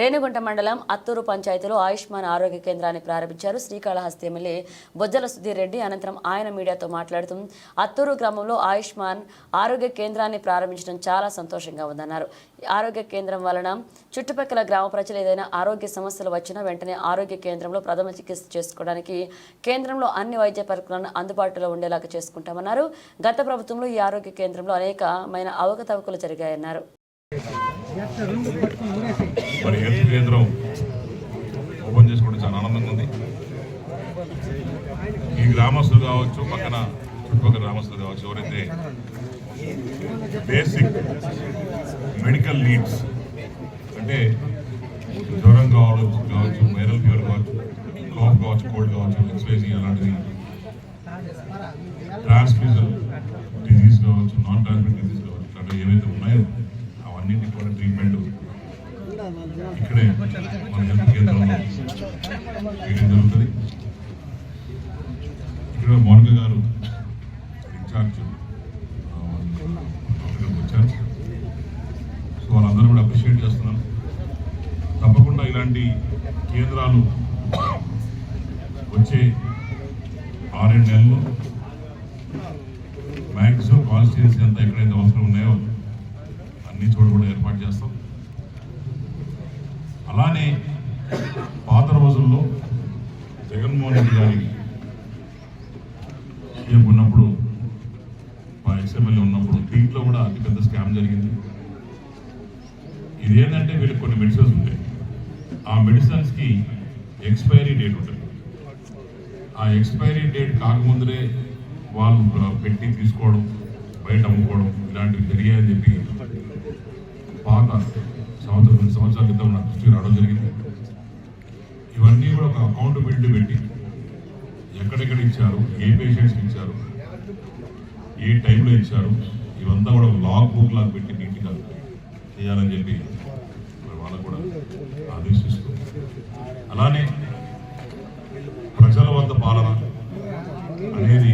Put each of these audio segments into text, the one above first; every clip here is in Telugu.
రేణిగుంట మండలం అత్తూరు పంచాయతీలో ఆయుష్మాన్ ఆరోగ్య కేంద్రాన్ని ప్రారంభించారు శ్రీకాళహస్తి ఎమ్మెల్యే బొజ్జల సుధీర్ రెడ్డి. అనంతరం ఆయన మీడియాతో మాట్లాడుతూ అత్తూరు గ్రామంలో ఆయుష్మాన్ ఆరోగ్య కేంద్రాన్ని ప్రారంభించడం చాలా సంతోషంగా ఉందన్నారు. ఆరోగ్య కేంద్రం వలన చుట్టుపక్కల గ్రామ ప్రజలు ఏదైనా ఆరోగ్య సమస్యలు వచ్చినా వెంటనే ఆరోగ్య కేంద్రంలో ప్రథమ చికిత్స చేసుకోవడానికి కేంద్రంలో అన్ని వైద్య పరికరాలను అందుబాటులో ఉండేలాగా చేసుకుంటామన్నారు. గత ప్రభుత్వంలో ఈ ఆరోగ్య కేంద్రంలో అనేకమైన అవకతవకలు జరిగాయన్నారు. మరి హెల్త్ కేంద్రం ఓపెన్ చేసుకోవడం చాలా ఆనందంగా ఉంది. ఈ గ్రామస్తులు కావచ్చు, పక్కన చుట్టుపక్కల గ్రామస్తులు కావచ్చు, ఎవరైతే బేసిక్ మెడికల్ నీడ్స్ అంటే జ్వరం కావచ్చు, వైరల్ ఫీవర్ కావచ్చు, కాఫ్ కావచ్చు, కోల్డ్ కావచ్చు, ఎక్స్పైజీ అలాంటివి, ట్రాన్స్మిషన్ డిజీజ్ కావచ్చు, నాన్ ట్రాన్స్మిట్ డిజీజ్ కావచ్చు, ఇట్లాంటివి ఏవైతే ఉన్నాయో అవన్నింటికి కూడా ట్రీట్మెంట్ ఇక్కడే మన హెల్త్ కేంద్రంలో చేయడం జరుగుతుంది. ఇక్కడ మౌనిక గారు ఇన్ఛార్జ్ వచ్చారు. సో వాళ్ళందరూ కూడా అప్రిషియేట్ చేస్తున్నాం. తప్పకుండా ఇలాంటి కేంద్రాలు వచ్చే 6-7 నెలల్లో మ్యాక్సిమం కాన్స్టిట్యున్సీ అంతా ఎక్కడైతే అవసరం ఉన్నాయో అన్ని చోట్ల కూడా ఏర్పాటు చేస్తాం. అలానే పాత రోజుల్లో జగన్మోహన్ రెడ్డి గారి సీఎం ఉన్నప్పుడు, మా ఎక్స్ఎమ్మెల్యే ఉన్నప్పుడు దీంట్లో కూడా అతిపెద్ద స్కామ్ జరిగింది. ఇదేంటంటే వీళ్ళకి కొన్ని మెడిసిన్స్ ఉంటాయి. ఆ మెడిసిన్స్కి ఎక్స్పైరీ డేట్ ఉంటుంది. ఆ ఎక్స్పైరీ డేట్ కాకముందరే వాళ్ళు పెట్టి తీసుకోవడం, బయట అమ్ముకోవడం ఇలాంటివి జరిగాయని చెప్పి పాత 2 సంవత్సరాల క్రితం నా దృష్టికి రావడం జరిగింది. ఇవన్నీ కూడా ఒక అకౌంటబిలిటీ పెట్టి ఎక్కడెక్కడ ఇచ్చారు, ఏ పేషెంట్స్కి ఇచ్చారు, ఏ టైంలో ఇచ్చారు, ఇవంతా కూడా లాగ్ బుక్ లాగా పెట్టి నీట్గా చేయాలని చెప్పి వాళ్ళకు కూడా ఆదేశిస్తూ, అలానే ప్రజల వద్ద పాలన అనేది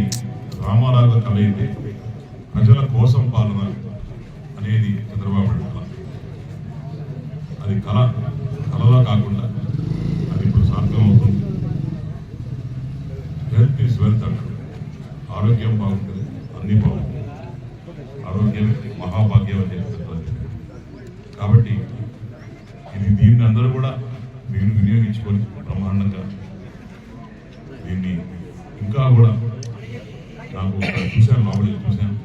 రామారావు కళ అయితే ప్రజల కోసం పాలన అనేది చంద్రబాబు నాయుడు కళ. అది కళలా కాకుండా అది ఇప్పుడు సార్థకం అవుతుంది. హెల్త్ ఈజ్ వెల్త్ అంటారు. ఆరోగ్యం బాగుంటుంది, అన్నీ బాగుంటుంది. ఆరోగ్యం మహాభాగ్యం అని చెప్తున్నారు. కాబట్టి దీన్ని అందరూ కూడా మీరు వినియోగించుకొని బ్రహ్మాండంగా దీన్ని ఇంకా కూడా నాకు చూశాను, లోపలికి చూశాను,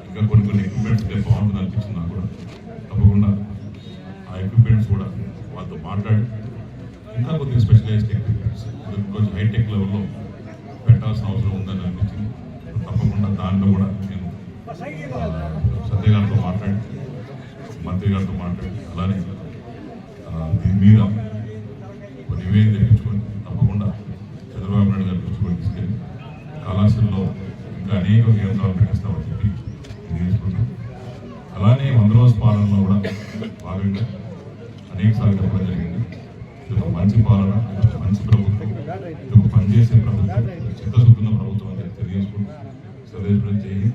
ఇంకా కొన్ని ఎక్విప్మెంట్స్ బాగుంటుంది అనిపించింది నాకు కూడా. తప్పకుండా ఆ ఎక్విప్మెంట్స్ కూడా వాళ్ళతో మాట్లాడి ఇంకా కొద్దిగా స్పెషలైజ్డ్ ఎక్విప్మెంట్స్ కొంచెం హైటెక్ లెవెల్లో పెట్టాల్సిన అవసరం ఉందని అనిపించింది. తప్పకుండా దాంట్లో కూడా నేను సత్య గారితో మాట్లాడి, మంత్రి గారితో మాట్లాడి, అలానే దీని మీద నివేదిక తెప్పించుకొని తప్పకుండా చంద్రబాబు నాయుడు గారి దృష్టికి తీసుకెళ్ళి కళాశాలలో ఇంకా అనేక కేంద్రాలు పెట్టిస్తామని చెప్పి తీసుకుంటాం. అలానే 100 రోజు పాలనలో కూడా భాగంగా అనేక సార్లు చెప్పడం జరిగింది. ఇది ఒక మంచి పాలన, ఇది ఒక మంచి ప్రభుత్వం, ఇది ఒక పనిచేసే ప్రభుత్వం, చిత్తశుద్ధున్న ప్రభుత్వం అని తెలియజేసుకుంటూ సెలవు చేయి.